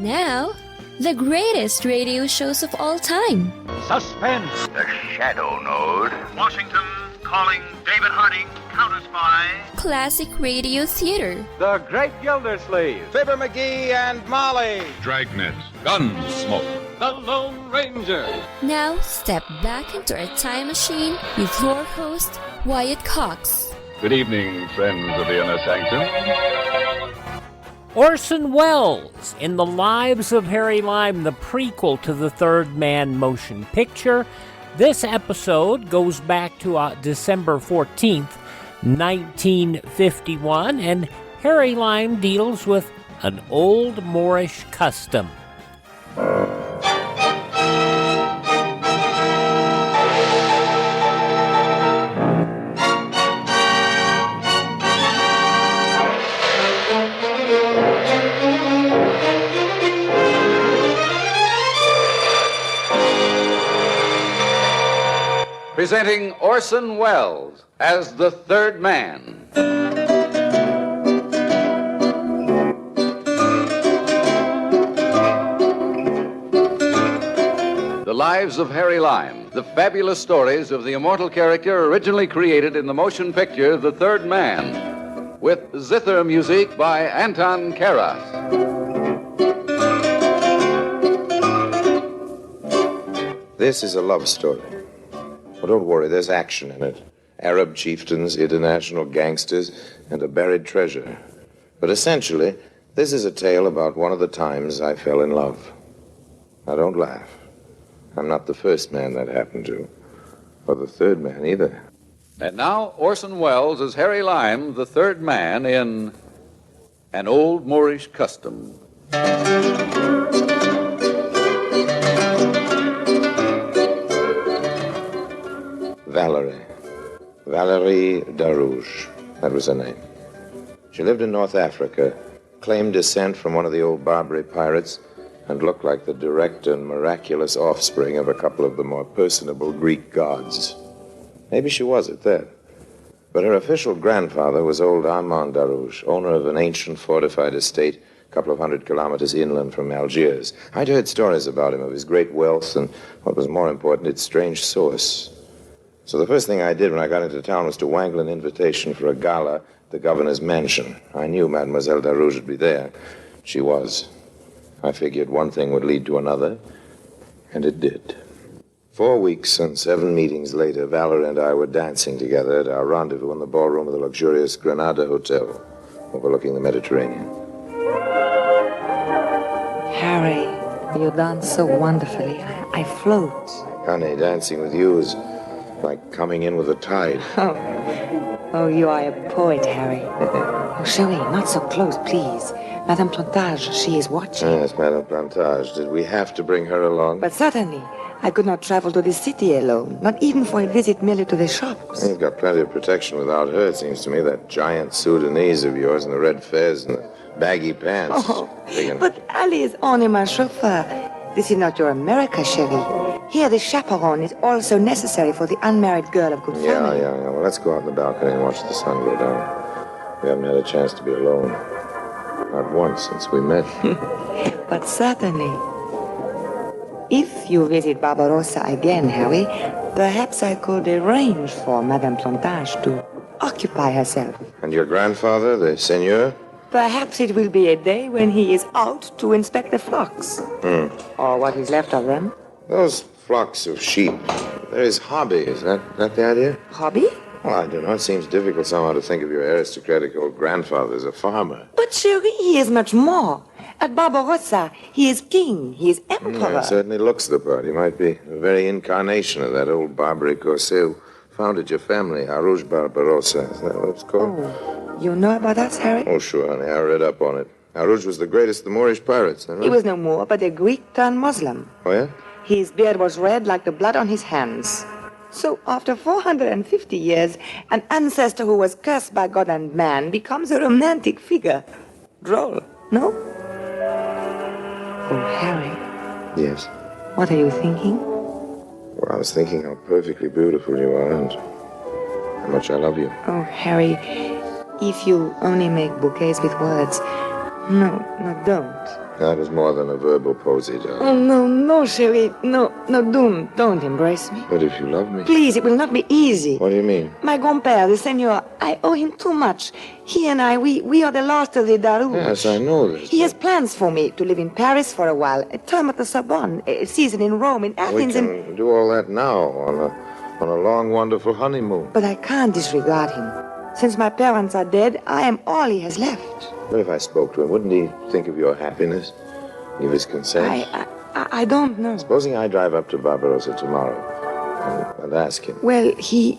Now, the greatest radio shows of all time. Suspense. The Shadow Node. Washington calling David Harding, counter-spy. Classic radio theater. The Great Gildersleeve. Fibber McGee and Molly. Dragnet. Gunsmoke. The Lone Ranger. Now, step back into a time machine with your host, Wyatt Cox. Good evening, friends of the Inner Sanctum. Orson Welles in The-Lives-of-Hary-Lime, the prequel to the Third Man motion picture. This episode goes back to December 14th, 1951, and Hary-Lime deals with an Old Moorish custom. Presenting Orson Welles as the Third Man. The Lives of Hary-Lime, the fabulous stories of the immortal character originally created in the motion picture The Third Man, with zither music by Anton Karas. This is a love story. Well, don't worry, there's action in it. Arab chieftains, international gangsters, and a buried treasure. But essentially, this is a tale about one of the times I fell in love. Now, don't laugh. I'm not the first man that happened to, or the third man either. And now, Orson Welles as Hary-Lime, the Third Man, in An Old Moorish Custom. Valerie Darouche, that was her name. She lived in North Africa, claimed descent from one of the old Barbary pirates, and looked like the direct and miraculous offspring of a couple of the more personable Greek gods. Maybe she was at that. But her official grandfather was old Armand Darouche, owner of an ancient fortified estate a couple of 100 kilometers inland from Algiers. I'd heard stories about him, of his great wealth, and what was more important, its strange source. So the first thing I did when I got into town was to wangle an invitation for a gala at the governor's mansion. I knew Mademoiselle Darouche would be there. She was. I figured one thing would lead to another, and it did. 4 weeks and 7 meetings later, Valerie and I were dancing together at our rendezvous in the ballroom of the luxurious Granada Hotel, overlooking the Mediterranean. Harry, you dance so wonderfully. I float. Honey, dancing with you is like coming in with the tide. Oh, you are a poet, Harry. Oh, Cherie, not so close, please. Madame Plantage, she is watching. Yes, Madame Plantage. Did we have to bring her along? But certainly. I could not travel to the city alone, not even for a visit merely to the shops. You've got plenty of protection without her, it seems to me. That giant Sudanese of yours and the red fez and the baggy pants. Oh, but Ali is only my chauffeur. This is not your America, Cherie. Here, the chaperone is also necessary for the unmarried girl of good family. Yeah. Well, let's go out on the balcony and watch the sun go down. We haven't had a chance to be alone. Not once since we met. But certainly. If you visit Barbarossa again, Harry, perhaps I could arrange for Madame Plantage to occupy herself. And your grandfather, the seigneur? Perhaps it will be a day when he is out to inspect the flocks. Or what is left of them. Those flocks of sheep, they're his hobby. Is that the idea? Hobby? Well, I don't know. It seems difficult somehow to think of your aristocratic old grandfather as a farmer. But, Cherie, he is much more. At Barbarossa, he is king. He is emperor. It certainly looks the part. He might be the very incarnation of that old Barbary corsair who founded your family, Harouche Barbarossa. Is that what it's called? Oh, you know about us, Harry? Oh, sure, honey. I read up on it. Harouche was the greatest of the Moorish pirates. Right? He was no more but a Greek turned Muslim. Oh, yeah? His beard was red like the blood on his hands. So after 450 years, an ancestor who was cursed by God and man becomes a romantic figure. Droll, no? Oh, Harry. Yes? What are you thinking? Well, I was thinking how perfectly beautiful you are and how much I love you. Oh, Harry, if you only make bouquets with words. No, don't. That was more than a verbal posy, darling. Oh, no, Cherie. No, don't embrace me. But if you love me... Please, it will not be easy. What do you mean? My grand-père, the seigneur, I owe him too much. He and I, we are the last of the Darouche. Yes, I know this. He has plans for me to live in Paris for a while, a term at the Sorbonne, a season in Rome, in We Athens, can do all that now on a long, wonderful honeymoon. But I can't disregard him. Since my parents are dead, I am all he has left. But if I spoke to him, wouldn't he think of your happiness? Give his consent? I don't know. Supposing I drive up to Barbarossa tomorrow and ask him. Well, he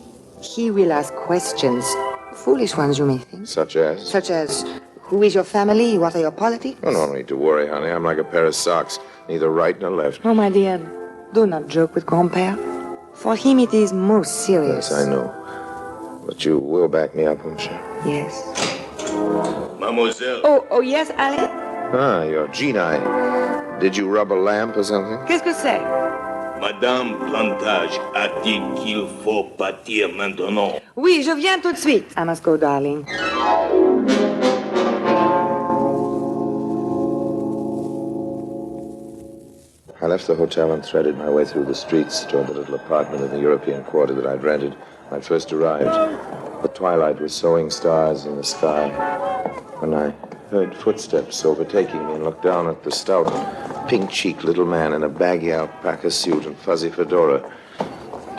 will ask questions. Foolish ones, you may think. Such as? Such as, who is your family? What are your politics? Oh, no need to worry, honey. I'm like a pair of socks. Neither right nor left. Oh, my dear, do not joke with grand-père. For him it is most serious. Yes, I know. But you will back me up, won't you? Yes. Mademoiselle. Oh, yes, Alain? Ah, you're Gina. Did you rub a lamp or something? Qu'est-ce que c'est? Madame Plantage a dit qu'il faut partir maintenant. Oui, je viens tout de suite. I must go, darling. I left the hotel and threaded my way through the streets toward the little apartment in the European quarter that I'd rented when I first arrived. The twilight was sowing stars in the sky when I heard footsteps overtaking me and looked down at the stout, pink-cheeked little man in a baggy alpaca suit and fuzzy fedora.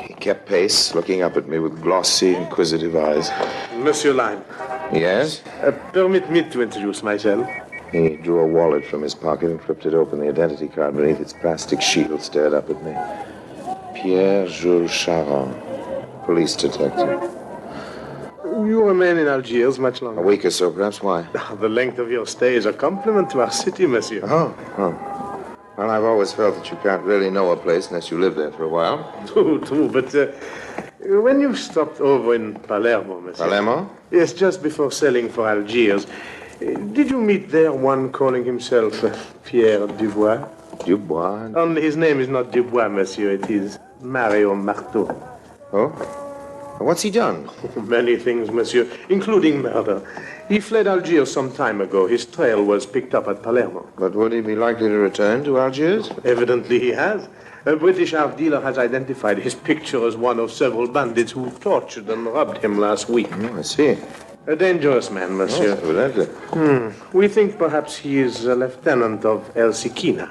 He kept pace, looking up at me with glossy, inquisitive eyes. Monsieur Lime. Yes? Permit me to introduce myself. He drew a wallet from his pocket and flipped it open. The identity card beneath its plastic shield stared up at me. Pierre Jules Charon, police detective. You remain in Algiers much longer. A week or so, perhaps. Why? The length of your stay is a compliment to our city, monsieur. Oh. Well, I've always felt that you can't really know a place unless you live there for a while. True, but when you stopped over in Palermo, monsieur... Palermo? Yes, just before sailing for Algiers, did you meet there one calling himself Pierre Dubois? Dubois? Only his name is not Dubois, monsieur. It is Mario Marteau. Oh? What's he done? Many things, monsieur, including murder. He fled Algiers some time ago. His trail was picked up at Palermo. But would he be likely to return to Algiers? Evidently he has. A British art dealer has identified his picture as one of several bandits who tortured and robbed him last week. Oh, I see. A dangerous man, monsieur. Oh, evidently. We think perhaps he is a lieutenant of El Sikina.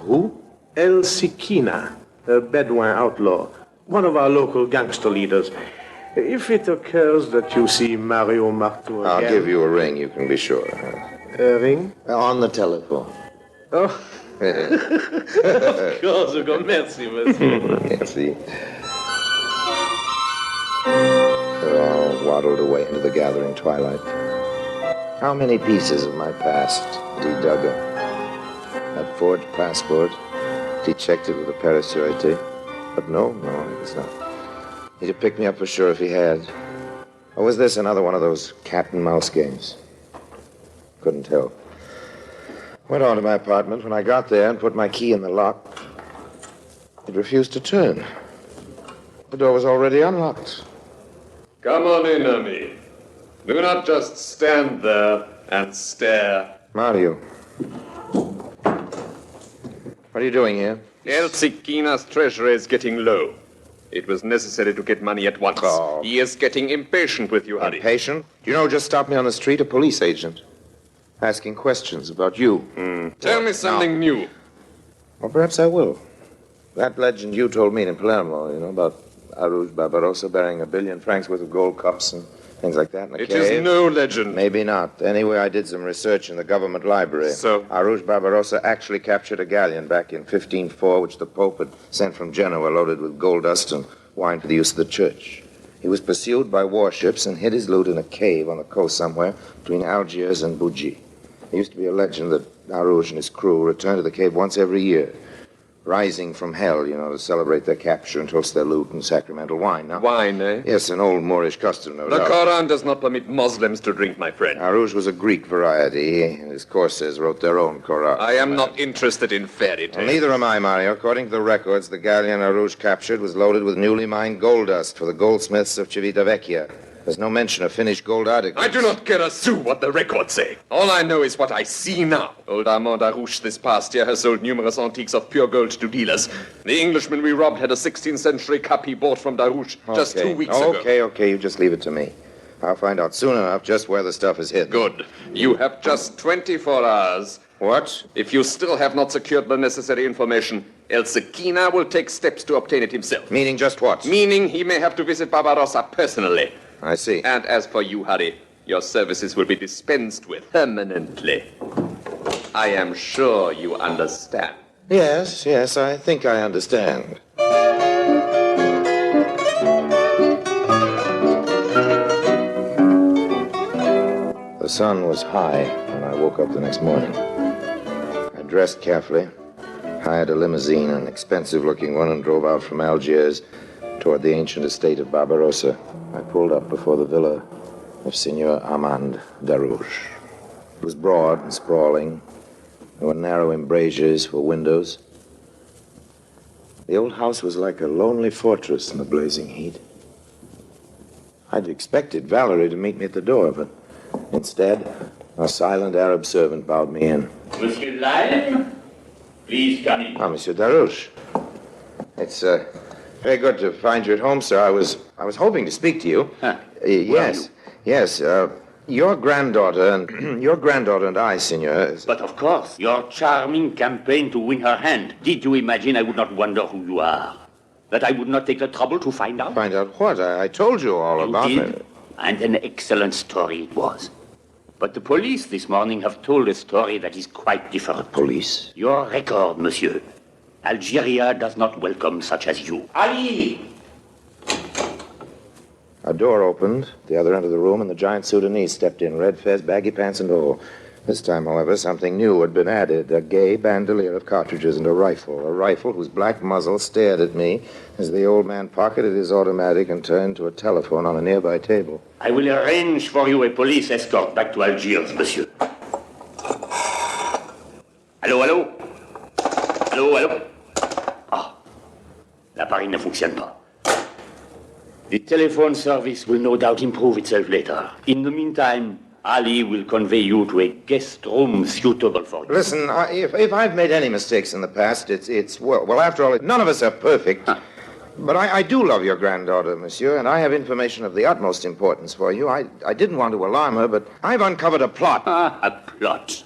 Who? El Sikina, a Bedouin outlaw. One of our local gangster leaders. If it occurs that you see Mario Marteau again... I'll give you a ring, you can be sure. A ring? On the telephone. Oh. Of course, merci, monsieur. Merci. They all waddled away into the gathering twilight. How many pieces of my past did he dug up? That forged passport? He checked it with a pair of sûreté. But no, it was not. He'd have picked me up for sure if he had. Or was this another one of those cat and mouse games? Couldn't tell. Went on to my apartment. When I got there and put my key in the lock, it refused to turn. The door was already unlocked. Come on in, ami. Do not just stand there and stare. Mario. What are you doing here? El Sikina's treasury is getting low. It was necessary to get money at once. Oh. He is getting impatient with you, honey. Impatient? You know, just stopped me on the street, a police agent. Asking questions about you. Tell me something new. Well, perhaps I will. That legend you told me in Palermo, about Arouge Barbarossa burying $1 billion francs worth of gold cups and things like that in a It cave. is no legend. Maybe not. Anyway, I did some research in the government library. So? Arouge Barbarossa actually captured a galleon back in 1504, which the Pope had sent from Genoa loaded with gold dust and wine for the use of the church. He was pursued by warships and hid his loot in a cave on the coast somewhere between Algiers and Bougie. There used to be a legend that Arouge and his crew returned to the cave once every year, rising from hell, to celebrate their capture and toast their loot and sacramental wine. Now, Wine, eh? yes, an old Moorish custom, no The doubt. Koran does not permit Muslims to drink, my friend. Arouge was a Greek variety. He and his corsairs wrote their own Koran. I am not interested in fairy tales. Well, neither am I, Mario. According to the records, the galleon Arouge captured was loaded with newly mined gold dust for the goldsmiths of Civitavecchia. There's no mention of finished gold articles. I do not care a sou what the records say. All I know is what I see now. Old Armand Darouche this past year has sold numerous antiques of pure gold to dealers. The Englishman we robbed had a 16th century cup he bought from Darouche just 2 weeks ago. Okay, you just leave it to me. I'll find out soon enough just where the stuff is hidden. Good. You have just 24 hours. What? If you still have not secured the necessary information, El Sekina will take steps to obtain it himself. Meaning just what? Meaning he may have to visit Barbarossa personally. I see. And as for you, Harry, your services will be dispensed with permanently. I am sure you understand. Yes, I think I understand. The sun was high when I woke up the next morning. I dressed carefully, hired a limousine, an expensive-looking one, and drove out from Algiers toward the ancient estate of Barbarossa. I pulled up before the villa of Signor Armand Darouche. It was broad and sprawling. There were narrow embrasures for windows. The old house was like a lonely fortress in the blazing heat. I'd expected Valerie to meet me at the door, but instead, a silent Arab servant bowed me in. Monsieur Lime, please come in. Ah, Monsieur Darouche. It's very good to find you at home, sir. I was hoping to speak to you. Huh. Yes. Your granddaughter and I, Signor. But of course, your charming campaign to win her hand. Did you imagine I would not wonder who you are? That I would not take the trouble to find out? Find out what? I told you all about it. And an excellent story it was. But the police this morning have told a story that is quite different. Police? Your record, monsieur. Algeria does not welcome such as you. Ali! A door opened at the other end of the room, and the giant Sudanese stepped in, red fez, baggy pants, and all. This time, however, something new had been added, a gay bandolier of cartridges and a rifle whose black muzzle stared at me as the old man pocketed his automatic and turned to a telephone on a nearby table. I will arrange for you a police escort back to Algiers, monsieur. Allô? Ah, l'appareil ne fonctionne pas. The telephone service will no doubt improve itself later. In the meantime, Ali will convey you to a guest room suitable for you. Listen, if I've made any mistakes in the past, well, after all, none of us are perfect. Huh. But I do love your granddaughter, monsieur, and I have information of the utmost importance for you. I didn't want to alarm her, but I've uncovered a plot. A plot?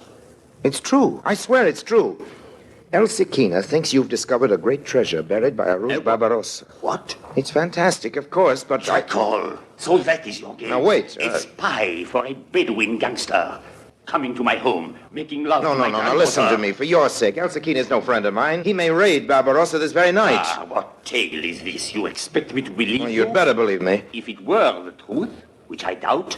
It's true. I swear it's true. El Sekina thinks you've discovered a great treasure buried by Arouge Barbarossa. What? It's fantastic, of course, but Jackal. So that is your game. Now, wait. A spy for a Bedouin gangster. Coming to my home, making love to my No, listen to me. For your sake, El Sekina is no friend of mine. He may raid Barbarossa this very night. Ah, what tale is this? You expect me to believe you? You'd better believe me. If it were the truth, which I doubt,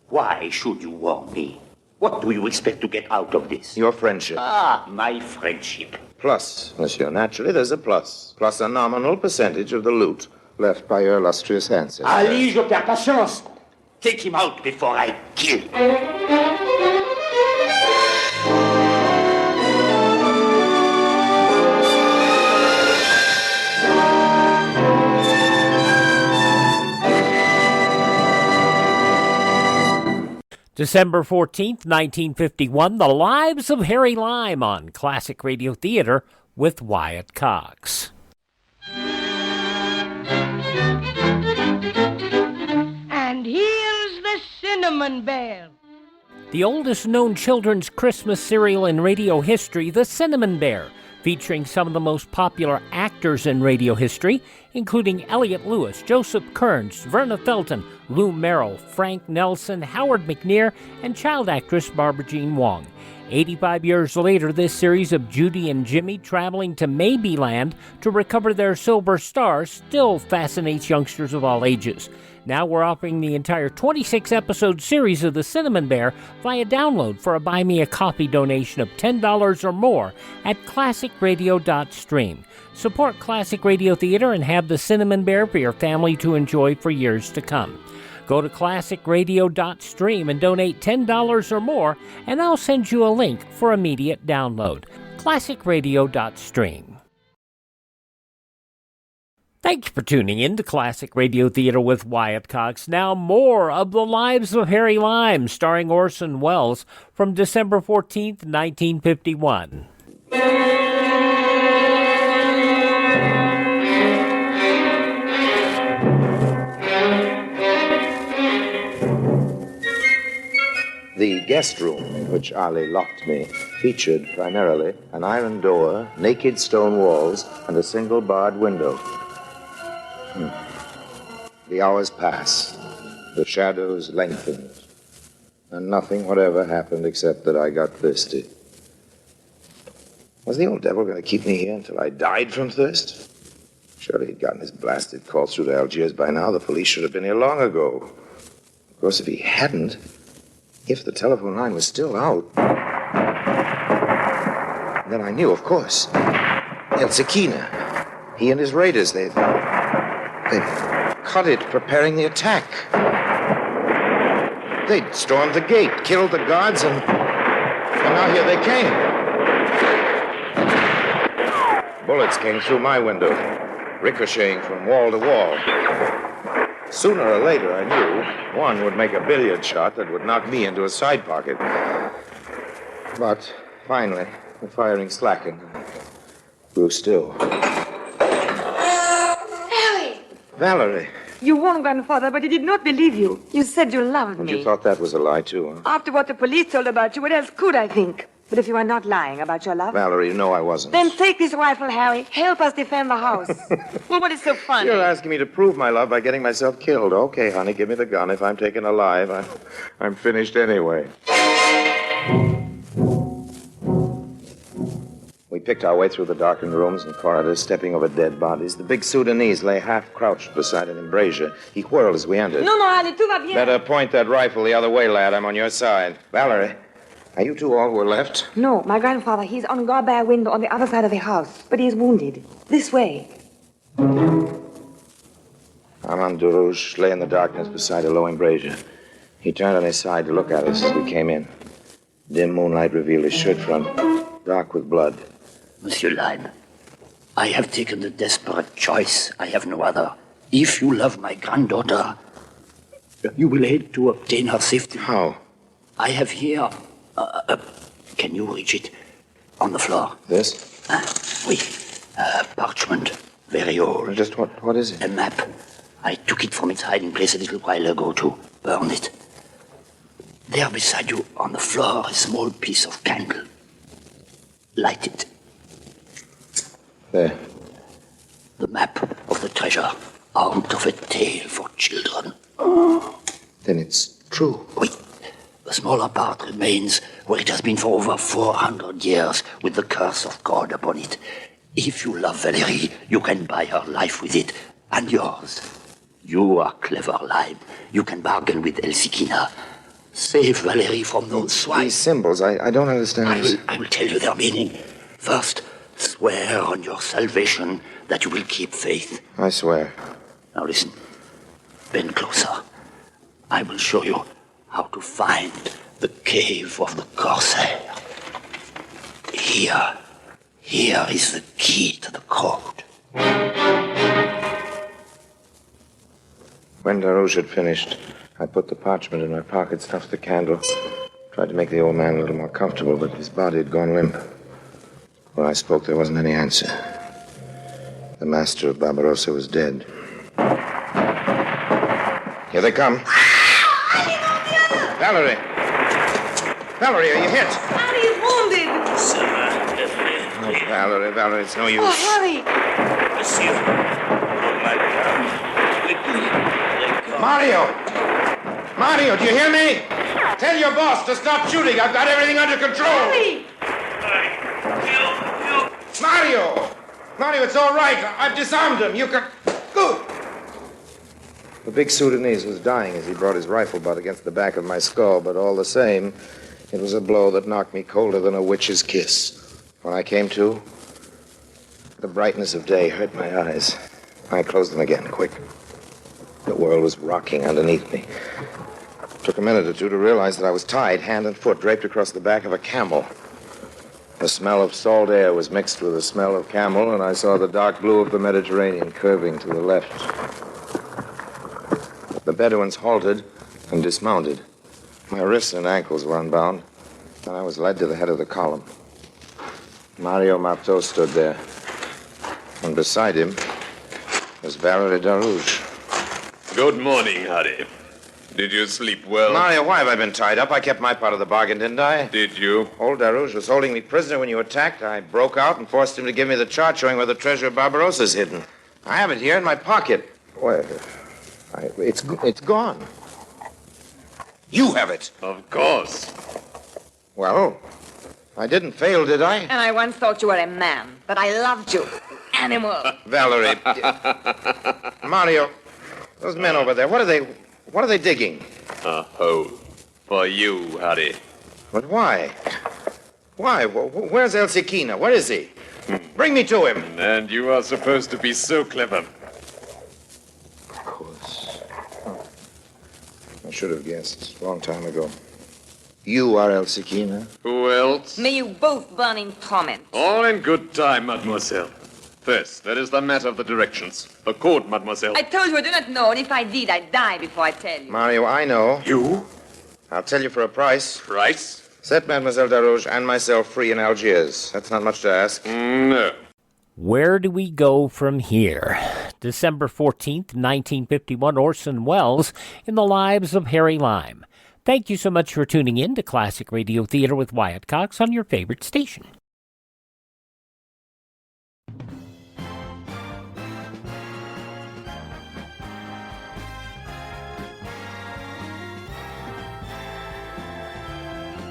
why should you warn me? What do you expect to get out of this? Your friendship. Ah, my friendship. Plus, monsieur, naturally, there's a plus. Plus a nominal percentage of the loot left by your illustrious ancestors. Ali, je perds patience. Take him out before I kill. December 14th, 1951, The Lives of Harry Lime on Classic Radio Theater with Wyatt Cox. And here's the Cinnamon Bear. The oldest known children's Christmas serial in radio history, The Cinnamon Bear, featuring some of the most popular actors in radio history, including Elliot Lewis, Joseph Kearns, Verna Felton, Lou Merrill, Frank Nelson, Howard McNear, and child actress Barbara Jean Wong. 85 years later, this series of Judy and Jimmy traveling to Maybeland to recover their silver stars still fascinates youngsters of all ages. Now we're offering the entire 26-episode series of The Cinnamon Bear via download for a Buy Me a Coffee donation of $10 or more at classicradio.stream. Support Classic Radio Theater and have The Cinnamon Bear for your family to enjoy for years to come. Go to classicradio.stream and donate $10 or more, and I'll send you a link for immediate download. classicradio.stream. Thanks for tuning in to Classic Radio Theater with Wyatt Cox. Now more of The Lives of Harry Lime, starring Orson Welles, from December 14th, 1951. The guest room in which Ali locked me featured primarily an iron door, naked stone walls, and a single barred window. The hours passed, the shadows lengthened, and nothing whatever happened except that I got thirsty. Was the old devil going to keep me here until I died from thirst? Surely he'd gotten his blasted call through to Algiers by now. The police should have been here long ago. Of course, if he hadn't, if the telephone line was still out, then I knew, of course. El Sekina. He and his raiders, they've cut it, preparing the attack. They'd stormed the gate, killed the guards, and now here they came. Bullets came through my window, ricocheting from wall to wall. Sooner or later, I knew, one would make a billiard shot that would knock me into a side pocket. But finally, the firing slackened and grew still. Harry! Valerie! You warned Grandfather, but he did not believe you. You said you loved me. You thought that was a lie, too, huh? After what the police told about you, what else could I think? But if you are not lying about your love... Valerie, you know I wasn't. Then take this rifle, Harry. Help us defend the house. Well, what is so funny? You're asking me to prove my love by getting myself killed. Okay, honey, give me the gun. If I'm taken alive, I'm finished anyway. We picked our way through the darkened rooms and corridors, stepping over dead bodies. The big Sudanese lay half-crouched beside an embrasure. He whirled as we entered. No, allez, tout va bien. Better point that rifle the other way, lad. I'm on your side. Valerie, are you two all who are left? No, my grandfather, he's on guard by a window on the other side of the house. But he is wounded. This way. Armand Durouge lay in the darkness beside a low embrasure. He turned on his side to look at us as we came in. Dim moonlight revealed his shirt front, dark with blood. Monsieur Lime, I have taken the desperate choice. I have no other. If you love my granddaughter, you will aid to obtain her safety. How? I have here... can you reach it? On the floor. This? Oui. Parchment. Very old. Just what is it? A map. I took it from its hiding place a little while ago to burn it. There beside you on the floor, a small piece of candle. Light it. There. The map of the treasure, out of a tale for children. Then it's true. Oui. The smaller part remains where it has been for over 400 years with the curse of God upon it. If you love Valerie, you can buy her life with it, and yours. You are clever, Lime. You can bargain with El Sekina. Save Valerie from those swine. These symbols, I don't understand. I will tell you their meaning. First, swear on your salvation that you will keep faith. I swear. Now listen. Bend closer. I will show you how to find the cave of the Corsair. Here is the key to the code. When Darouche had finished, I put the parchment in my pocket, stuffed the candle, tried to make the old man a little more comfortable, but his body had gone limp. When I spoke, there wasn't any answer. The master of Barbarossa was dead. Here they come. Valerie! Valerie, are you hit? Harry is wounded. Oh, Valerie, it's no use. Oh, Harry! Monsieur, hold my gun. Quickly, let go. Mario, do you hear me? Tell your boss to stop shooting. I've got everything under control. Harry! Mario, it's all right. I've disarmed him. You can... Good. The big Sudanese was dying as he brought his rifle butt against the back of my skull, but all the same, it was a blow that knocked me colder than a witch's kiss. When I came to, the brightness of day hurt my eyes. I closed them again, quick. The world was rocking underneath me. It took a minute or two to realize that I was tied, hand and foot, draped across the back of a camel. The smell of salt air was mixed with the smell of camel, and I saw the dark blue of the Mediterranean curving to the left. The Bedouins halted and dismounted. My wrists and ankles were unbound, and I was led to the head of the column. Mario Marteau stood there, and beside him was Valerie Darouche. Good morning, Harry. Did you sleep well? Mario, why have I been tied up? I kept my part of the bargain, didn't I? Did you? Old Darouche was holding me prisoner when you attacked. I broke out and forced him to give me the chart showing where the treasure of Barbarossa's hidden. I have it here in my pocket. Well, it's gone. You have it. Of course. Well, I didn't fail, did I? And I once thought you were a man, but I loved you. Animal. Valerie. Mario, those men over there, what are they digging? A hole. For you, Harry. But why? Why? Where's El Sekina? Where is he? Bring me to him. And you are supposed to be so clever. Of course. Oh. I should have guessed a long time ago. You are El Sekina? Who else? May you both burn in torment. All in good time, mademoiselle. First, there is the matter of the directions. The code, mademoiselle. I told you I do not know, and if I did, I'd die before I tell you. Mario, I know. You? I'll tell you for a price. Price? Set Mademoiselle Darouche and myself free in Algiers. That's not much to ask. No. Where do we go from here? December 14th, 1951, Orson Welles in The Lives of Harry-Lime. Thank you so much for tuning in to Classic Radio Theater with Wyatt Cox on your favorite station.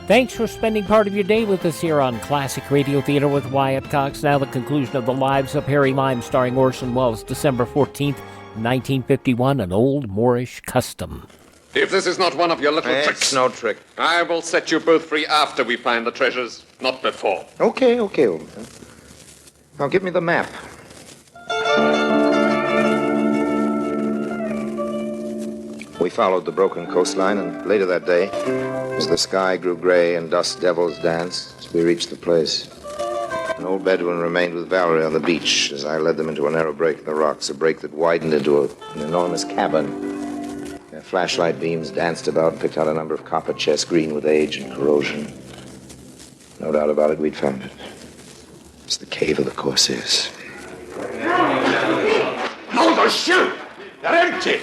Thanks for spending part of your day with us here on Classic Radio Theater with Wyatt Cox. Now the conclusion of The Lives of Harry-Lime starring Orson Welles, December 14th, 1951, an Old Moorish Custom. If this is not one of your little tricks... It's no trick. I will set you both free after we find the treasures, not before. Okay, old man. Now give me the map. We followed the broken coastline, and later that day, as the sky grew gray and dust devils danced, we reached the place. An old Bedouin remained with Valerie on the beach as I led them into a narrow break in the rocks, a break that widened into an enormous cabin. Their flashlight beams danced about and picked out a number of copper chests green with age and corrosion. No doubt about it, we'd found it. It's the cave of the Corsairs. No, the ship! They're empty!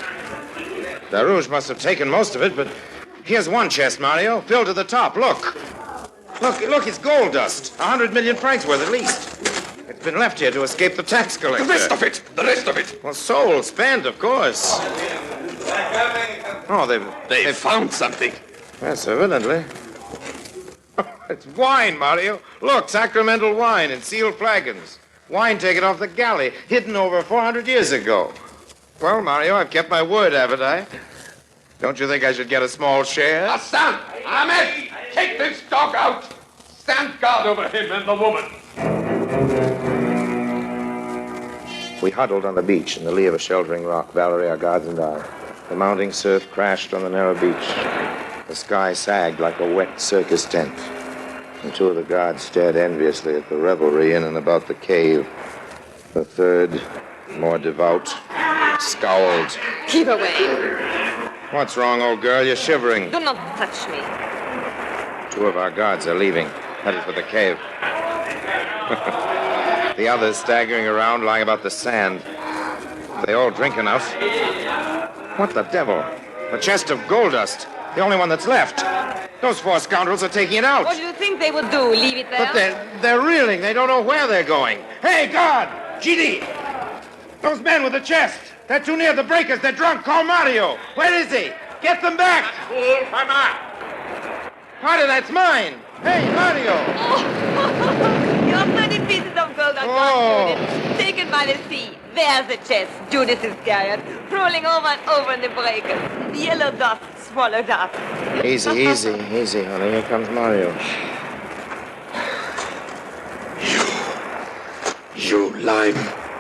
Darouche must have taken most of it, but here's one chest, Mario, filled to the top. Look, it's gold dust. 100 million francs worth at least. It's been left here to escape the tax collector. The rest of it! Well, sold, spent, of course. Oh, They found something. Yes, evidently. It's wine, Mario. Look, sacramental wine in sealed flagons. Wine taken off the galley, hidden over 400 years ago. Well, Mario, I've kept my word, haven't I? Don't you think I should get a small share? Hassan! Ahmed! Take this dog out! Stand guard over him and the woman! We huddled on the beach in the lee of a sheltering rock, Valerie, our guards, and I. The mounting surf crashed on the narrow beach. The sky sagged like a wet circus tent. And two of the guards stared enviously at the revelry in and about the cave. The third, more devout, scowled. Keep away. What's wrong, old girl? You're shivering. Do not touch me. Two of our guards are leaving, headed for the cave. The others staggering around, lying about the sand. They all drink enough. What the devil? A chest of gold dust. The only one that's left. Those four scoundrels are taking it out. What do you think they would do? Leave it there? But they're reeling. They don't know where they're going. Hey, guard! GD! Those men with the chest. They're too near the breakers. They're drunk. Call Mario. Where is he? Get them back. Part of that's mine. Hey, Mario. Oh, your 30 pieces of gold are gone, Judith. Taken by the sea. There's the chest, Judas Iscariot, rolling over and over in the breakers. Yellow dust swallowed up. Easy, honey. Here comes Mario. You lime.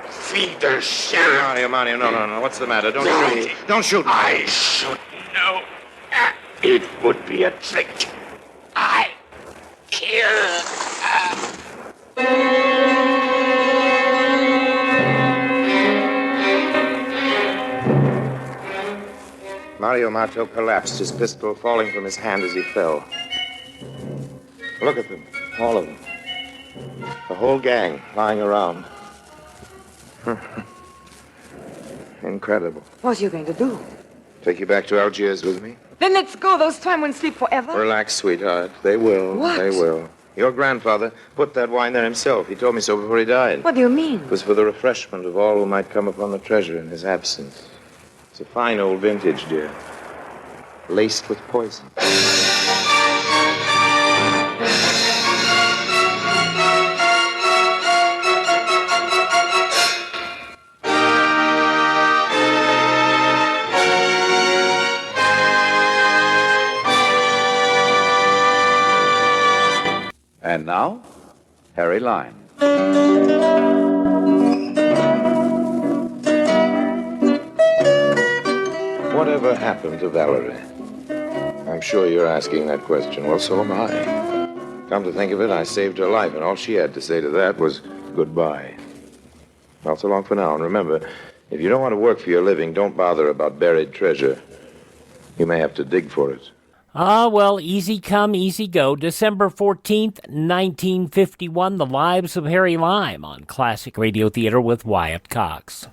Feed the sheriff. Mario, no. What's the matter? Don't shoot. Don't shoot me. I should know. It would be a trick. I kill. Mario Marto collapsed, his pistol falling from his hand as he fell. Look at them, all of them. The whole gang lying around. Incredible. What are you going to do? Take you back to Algiers with me? Then let's go. Those time won't sleep forever. Relax, sweetheart. They will. What? They will. Your grandfather put that wine there himself. He told me so before he died. What do you mean? It was for the refreshment of all who might come upon the treasure in his absence. It's a fine old vintage, dear. Laced with poison. And now, Harry Lime. Whatever happened to Valerie? I'm sure you're asking that question. Well, so am I. Come to think of it, I saved her life, and all she had to say to that was goodbye. Well, so long for now. And remember, if you don't want to work for your living, don't bother about buried treasure. You may have to dig for it. Well, easy come, easy go. December 14th, 1951, The Lives of Harry Lime on Classic Radio Theater with Wyatt Cox.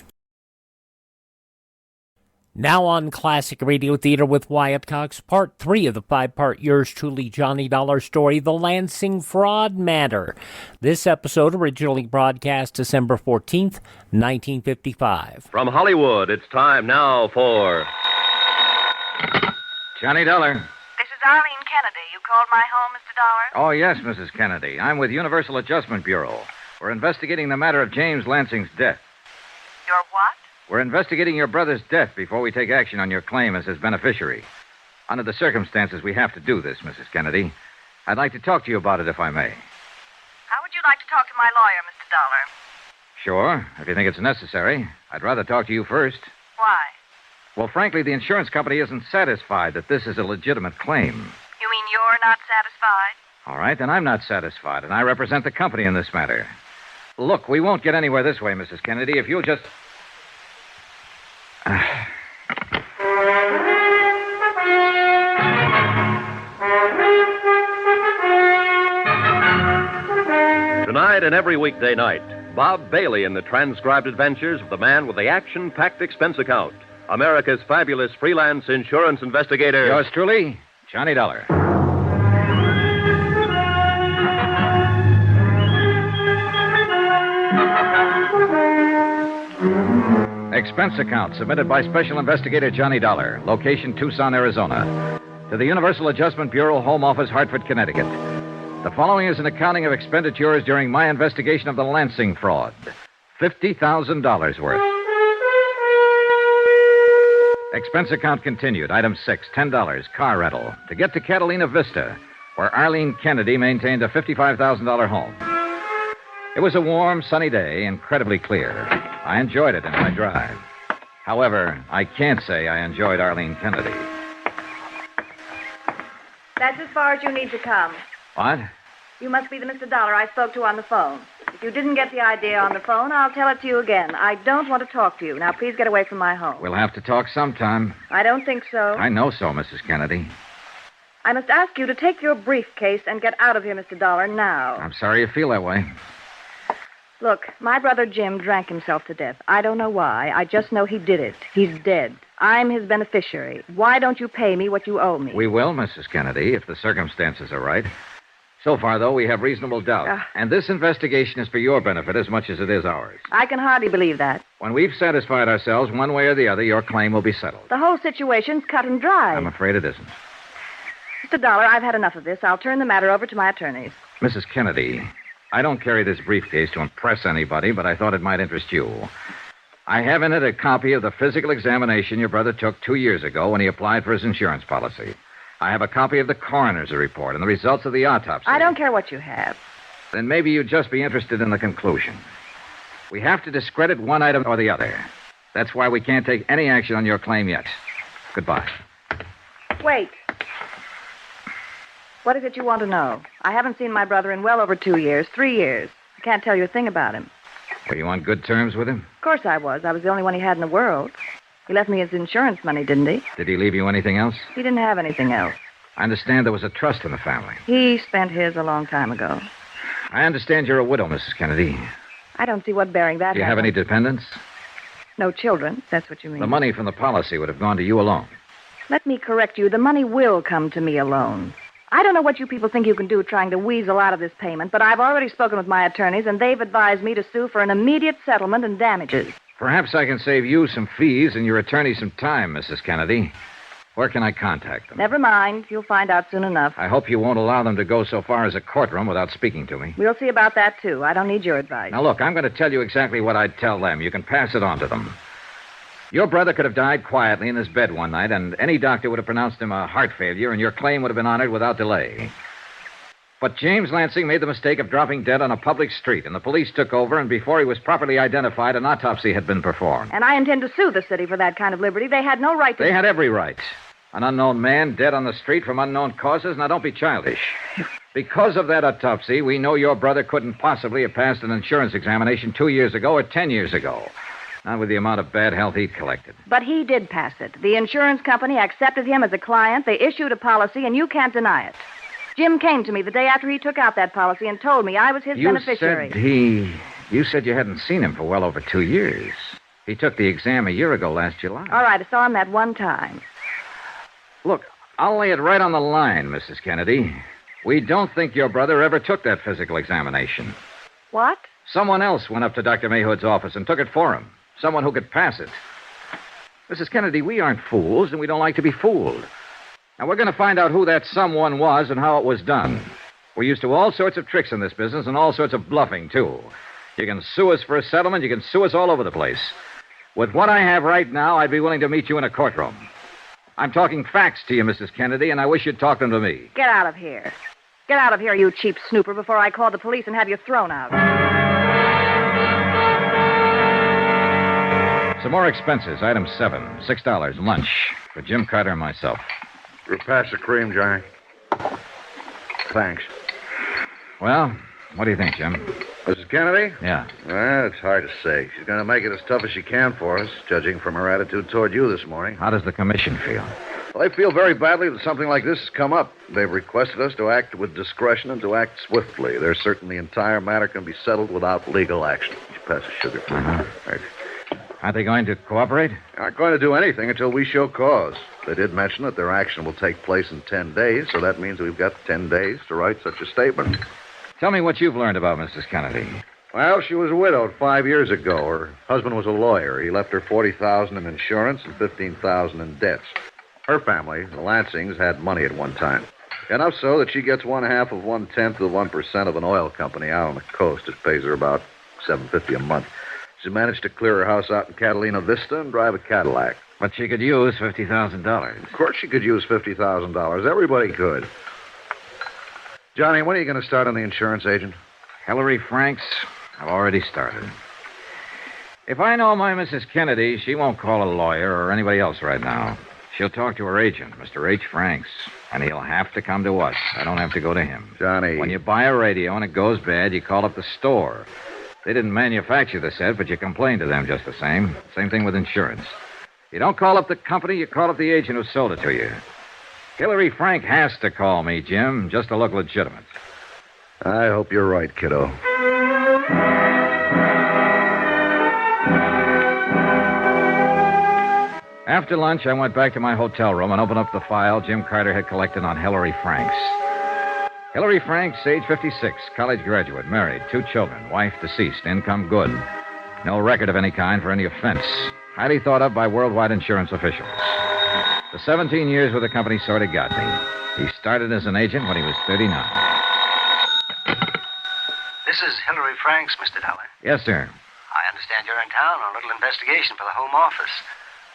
Now on Classic Radio Theater with Wyatt Cox, Part 3 of the 5-part Yours Truly Johnny Dollar story, The Lansing Fraud Matter. This episode originally broadcast December 14th, 1955. From Hollywood, it's time now for Johnny Dollar. This is Arlene Kennedy. You called my home, Mr. Dollar? Oh, yes, Mrs. Kennedy. I'm with Universal Adjustment Bureau. We're investigating the matter of James Lansing's death. Your what? We're investigating your brother's death before we take action on your claim as his beneficiary. Under the circumstances, we have to do this, Mrs. Kennedy. I'd like to talk to you about it, if I may. How would you like to talk to my lawyer, Mr. Dollar? Sure, if you think it's necessary. I'd rather talk to you first. Why? Well, frankly, the insurance company isn't satisfied that this is a legitimate claim. You mean you're not satisfied? All right, then I'm not satisfied, and I represent the company in this matter. Look, we won't get anywhere this way, Mrs. Kennedy, if you'll just... Tonight and every weekday night, Bob Bailey in the transcribed adventures of the man with the action-packed expense account, America's fabulous freelance insurance investigator. Yours truly, Johnny Dollar. Expense account submitted by Special Investigator Johnny Dollar, location Tucson, Arizona, to the Universal Adjustment Bureau, Home Office, Hartford, Connecticut. The following is an accounting of expenditures during my investigation of the Lansing fraud. $50,000 worth. Expense account continued. Item 6, $10, car rental, to get to Catalina Vista, where Arlene Kennedy maintained a $55,000 home. It was a warm, sunny day, incredibly clear. I enjoyed it in my drive. However, I can't say I enjoyed Arlene Kennedy. That's as far as you need to come. What? You must be the Mr. Dollar I spoke to on the phone. If you didn't get the idea on the phone, I'll tell it to you again. I don't want to talk to you. Now, please get away from my home. We'll have to talk sometime. I don't think so. I know so, Mrs. Kennedy. I must ask you to take your briefcase and get out of here, Mr. Dollar, now. I'm sorry you feel that way. Look, my brother Jim drank himself to death. I don't know why. I just know he did it. He's dead. I'm his beneficiary. Why don't you pay me what you owe me? We will, Mrs. Kennedy, if the circumstances are right. So far, though, we have reasonable doubt. And this investigation is for your benefit as much as it is ours. I can hardly believe that. When we've satisfied ourselves one way or the other, your claim will be settled. The whole situation's cut and dry. I'm afraid it isn't. Mr. Dollar, I've had enough of this. I'll turn the matter over to my attorneys. Mrs. Kennedy, I don't carry this briefcase to impress anybody, but I thought it might interest you. I have in it a copy of the physical examination your brother took 2 years ago when he applied for his insurance policy. I have a copy of the coroner's report and the results of the autopsy. I don't care what you have. Then maybe you'd just be interested in the conclusion. We have to discredit one item or the other. That's why we can't take any action on your claim yet. Goodbye. Wait. What is it you want to know? I haven't seen my brother in well over 2 years, 3 years. Can't tell you a thing about him. Were you on good terms with him? Of course I was. I was the only one he had in the world. He left me his insurance money, didn't he? Did he leave you anything else? He didn't have anything else. I understand there was a trust in the family. He spent his a long time ago. I understand you're a widow, Mrs. Kennedy. I don't see what bearing that Do you has have on- any dependents? No children, if that's what you mean. The money from the policy would have gone to you alone. Let me correct you. The money will come to me alone. I don't know what you people think you can do trying to weasel out of this payment, but I've already spoken with my attorneys, and they've advised me to sue for an immediate settlement and damages. Perhaps I can save you some fees and your attorney some time, Mrs. Kennedy. Where can I contact them? Never mind. You'll find out soon enough. I hope you won't allow them to go so far as a courtroom without speaking to me. We'll see about that, too. I don't need your advice. Now, look, I'm going to tell you exactly what I'd tell them. You can pass it on to them. Your brother could have died quietly in his bed one night, and any doctor would have pronounced him a heart failure, and your claim would have been honored without delay. But James Lansing made the mistake of dropping dead on a public street, and the police took over, and before he was properly identified, an autopsy had been performed. And I intend to sue the city for that kind of liberty. They had no right to... They had every right. An unknown man dead on the street from unknown causes. Now, don't be childish. Because of that autopsy, we know your brother couldn't possibly have passed an insurance examination 2 years ago or 10 years ago. Not with the amount of bad health he'd collected. But he did pass it. The insurance company accepted him as a client. They issued a policy, and you can't deny it. Jim came to me the day after he took out that policy and told me I was his beneficiary. You said you hadn't seen him for well over 2 years. He took the exam a year ago last July. All right, I saw him that one time. Look, I'll lay it right on the line, Mrs. Kennedy. We don't think your brother ever took that physical examination. What? Someone else went up to Dr. Mayhood's office and took it for him. Someone who could pass it. Mrs. Kennedy, we aren't fools, and we don't like to be fooled. Now, we're going to find out who that someone was and how it was done. We're used to all sorts of tricks in this business and all sorts of bluffing, too. You can sue us for a settlement. You can sue us all over the place. With what I have right now, I'd be willing to meet you in a courtroom. I'm talking facts to you, Mrs. Kennedy, and I wish you'd talk them to me. Get out of here. Get out of here, you cheap snooper, before I call the police and have you thrown out. Some more expenses. Item 7, $6, lunch, for Jim Carter and myself. Pass the cream, Johnny. Thanks. Well, what do you think, Jim? Mrs. Kennedy? Yeah. Well, it's hard to say. She's going to make it as tough as she can for us, judging from her attitude toward you this morning. How does the commission feel? Well, they feel very badly that something like this has come up. They've requested us to act with discretion and to act swiftly. They're certain the entire matter can be settled without legal action. Pass the sugar, please. Right. Aren't they going to cooperate? They aren't going to do anything until we show cause. They did mention that their action will take place in 10 days, so that means we've got 10 days to write such a statement. Tell me what you've learned about Mrs. Kennedy. Well, she was widowed 5 years ago. Her husband was a lawyer. He left her $40,000 in insurance and $15,000 in debts. Her family, the Lansings, had money at one time. Enough so that she gets 1/2 of 1/10 of 1% of an oil company out on the coast. It pays her about $750 a month. She managed to clear her house out in Catalina Vista and drive a Cadillac. But she could use $50,000. Of course she could use $50,000. Everybody could. Johnny, when are you going to start on the insurance agent? Hillary Franks, I've already started. If I know my Mrs. Kennedy, she won't call a lawyer or anybody else right now. She'll talk to her agent, Mr. H. Franks, and he'll have to come to us. I don't have to go to him. Johnny. When you buy a radio and it goes bad, you call up the store. They didn't manufacture the set, but you complain to them just the same. Same thing with insurance. You don't call up the company, you call up the agent who sold it to you. Hillary Frank has to call me, Jim, just to look legitimate. I hope you're right, kiddo. After lunch, I went back to my hotel room and opened up the file Jim Carter had collected on Hillary Franks. Hillary Franks, age 56, college graduate, married, 2 children, wife deceased, income good. No record of any kind for any offense. Highly thought of by worldwide insurance officials. The 17 years with the company sort of got me. He started as an agent when he was 39. This is Hillary Franks, Mr. Dollar. Yes, sir. I understand you're in town on a little investigation for the Home Office.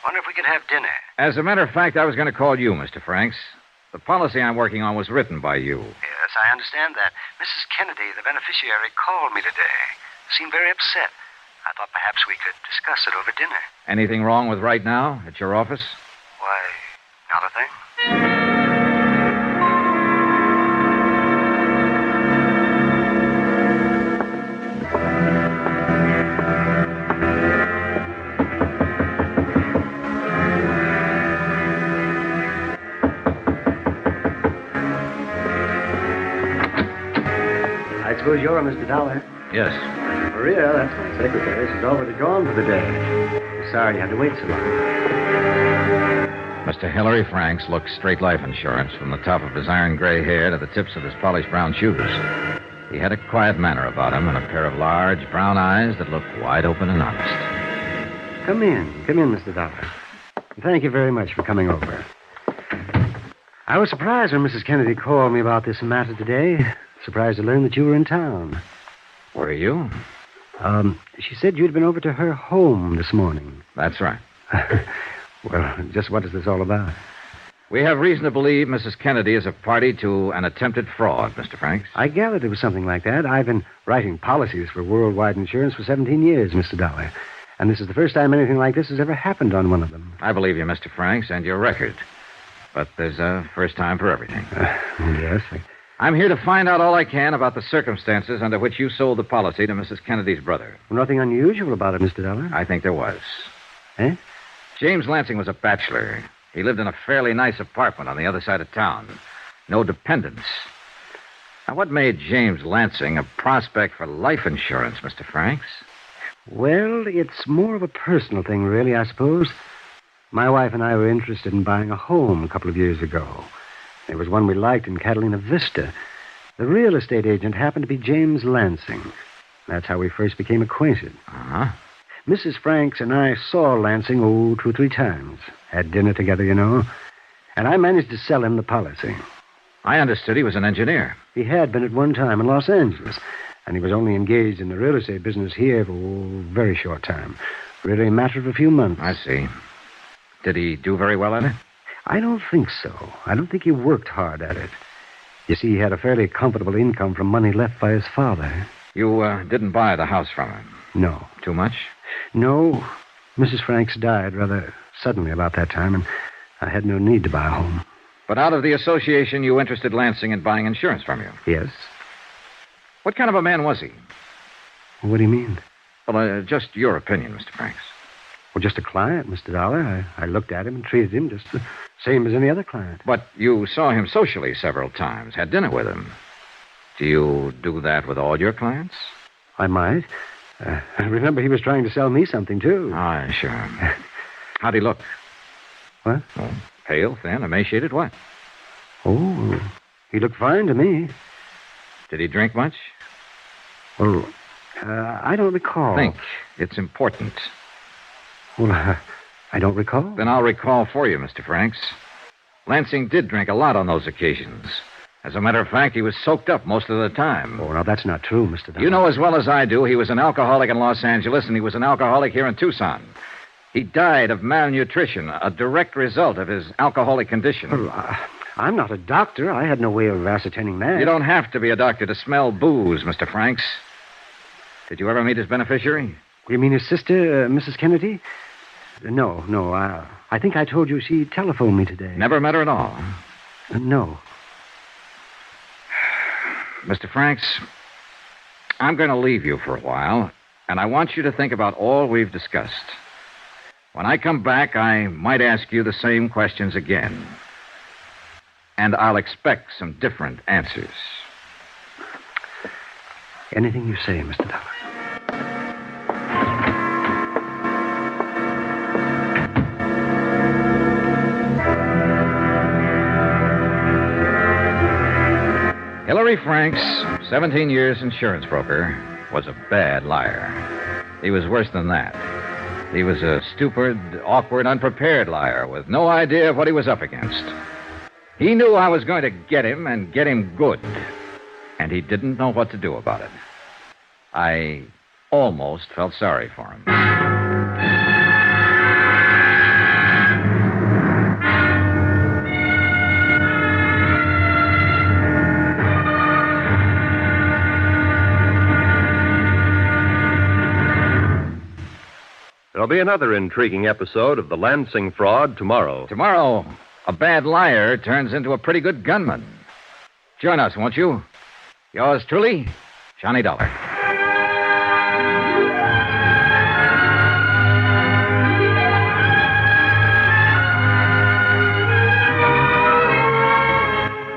Wonder if we could have dinner. As a matter of fact, I was going to call you, Mr. Franks. The policy I'm working on was written by you. Yes, I understand that. Mrs. Kennedy, the beneficiary, called me today. Seemed very upset. I thought perhaps we could discuss it over dinner. Anything wrong with right now at your office? Why, not a thing. suppose you're Mr. Dollar. Yes. Maria, that's my secretary. She's already gone for the day. Sorry you had to wait so long. Mr. Hillary Franks looked straight life insurance from the top of his iron gray hair to the tips of his polished brown shoes. He had a quiet manner about him and a pair of large brown eyes that looked wide open and honest. Come in, Mr. Dollar. Thank you very much for coming over. I was surprised when Mrs. Kennedy called me about this matter today. Surprised to learn that you were in town. Were you? She said you'd been over to her home this morning. That's right. Well, just what is this all about? We have reason to believe Mrs. Kennedy is a party to an attempted fraud, Mr. Franks. I gathered it was something like that. I've been writing policies for worldwide insurance for 17 years, Mr. Dollar. And this is the first time anything like this has ever happened on one of them. I believe you, Mr. Franks, and your record. But there's a first time for everything. Yes. I'm here to find out all I can about the circumstances under which you sold the policy to Mrs. Kennedy's brother. Nothing unusual about it, Mr. Dollar. I think there was. Eh? James Lansing was a bachelor. He lived in a fairly nice apartment on the other side of town. No dependents. Now, what made James Lansing a prospect for life insurance, Mr. Franks? Well, it's more of a personal thing, really, I suppose. My wife and I were interested in buying a home a couple of years ago. There was one we liked in Catalina Vista. The real estate agent happened to be James Lansing. That's how we first became acquainted. Uh-huh. Mrs. Franks and I saw Lansing, 2 or 3 times. Had dinner together, you know. And I managed to sell him the policy. I understood he was an engineer. He had been at one time in Los Angeles. And he was only engaged in the real estate business here for a very short time. Really a matter of a few months. I see. Did he do very well at it? I don't think so. I don't think he worked hard at it. You see, he had a fairly comfortable income from money left by his father. You didn't buy the house from him? No. Too much? No. Mrs. Franks died rather suddenly about that time, and I had no need to buy a home. But out of the association, you interested Lansing in buying insurance from you? Yes. What kind of a man was he? What do you mean? Well, just your opinion, Mr. Franks. Well, just a client, Mr. Dollar. I looked at him and treated him just the same as any other client. But you saw him socially several times, had dinner with him. Do you do that with all your clients? I might. I remember he was trying to sell me something, too. Ah, sure. How'd he look? What? Oh, pale, thin, emaciated, what? Oh, he looked fine to me. Did he drink much? Well, I don't recall. Think. It's important. Well, I don't recall. Then I'll recall for you, Mr. Franks. Lansing did drink a lot on those occasions. As a matter of fact, he was soaked up most of the time. Oh, now, that's not true, Mr. Dollar. You know as well as I do, he was an alcoholic in Los Angeles, and he was an alcoholic here in Tucson. He died of malnutrition, a direct result of his alcoholic condition. Well, I'm not a doctor. I had no way of ascertaining that. You don't have to be a doctor to smell booze, Mr. Franks. Did you ever meet his beneficiary? You mean his sister, Mrs. Kennedy? No. I think I told you she telephoned me today. Never met her at all? No. Mr. Franks, I'm going to leave you for a while, and I want you to think about all we've discussed. When I come back, I might ask you the same questions again. And I'll expect some different answers. Anything you say, Mr. Dollar. Hillary Franks, 17 years insurance broker, was a bad liar. He was worse than that. He was a stupid, awkward, unprepared liar with no idea of what he was up against. He knew I was going to get him and get him good, and he didn't know what to do about it. I almost felt sorry for him. There'll be another intriguing episode of the Lansing Fraud tomorrow. Tomorrow, a bad liar turns into a pretty good gunman. Join us, won't you? Yours truly, Johnny Dollar.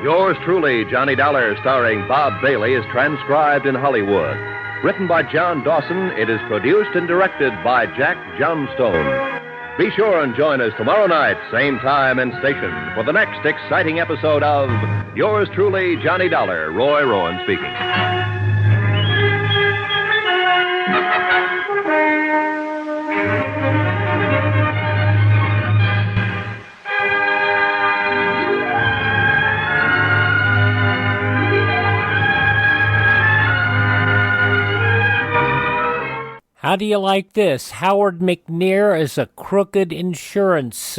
Yours truly, Johnny Dollar, starring Bob Bailey, is transcribed in Hollywood. Written by John Dawson, it is produced and directed by Jack Johnstone. Be sure and join us tomorrow night, same time and station, for the next exciting episode of Yours truly, Johnny Dollar. Roy Rowan speaking. How do you like this? Howard McNear is a crooked insurance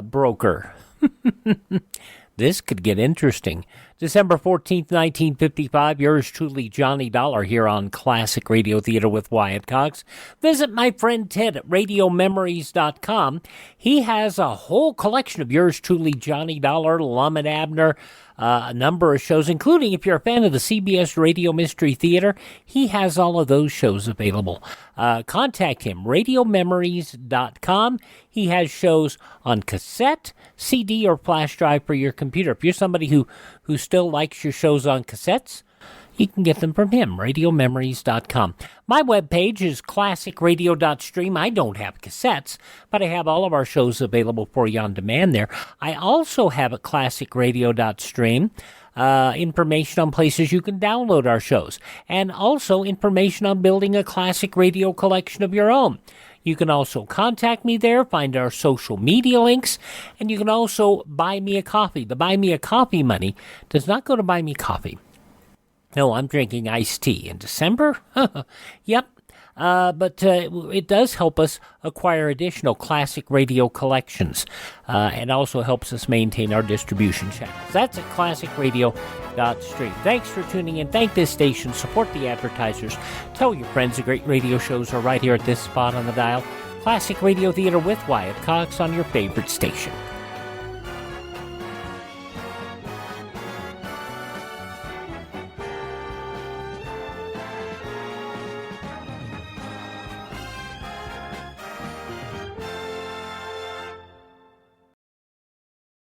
broker. This could get interesting. December 14th, 1955, yours truly, Johnny Dollar, here on Classic Radio Theater with Wyatt Cox. Visit my friend Ted at RadioMemories.com. He has a whole collection of yours truly, Johnny Dollar, Lum and Abner, a number of shows, including, if you're a fan of the CBS Radio Mystery Theater, he has all of those shows available. Contact him, RadioMemories.com. He has shows on cassette, CD, or flash drive for your computer. If you're somebody who still likes your shows on cassettes, you can get them from him, RadioMemories.com. My webpage is classicradio.stream. I don't have cassettes, but I have all of our shows available for you on demand there. I also have at classicradio.stream information on places you can download our shows, and also information on building a classic radio collection of your own. You can also contact me there, find our social media links, and you can also buy me a coffee. The Buy Me a Coffee money does not go to buy me coffee. No, I'm drinking iced tea in December. Yep. But it does help us acquire additional classic radio collections, and also helps us maintain our distribution channels. That's at classicradio.stream. Thanks for tuning in. Thank this station. Support the advertisers. Tell your friends the great radio shows are right here at this spot on the dial. Classic Radio Theater with Wyatt Cox on your favorite station.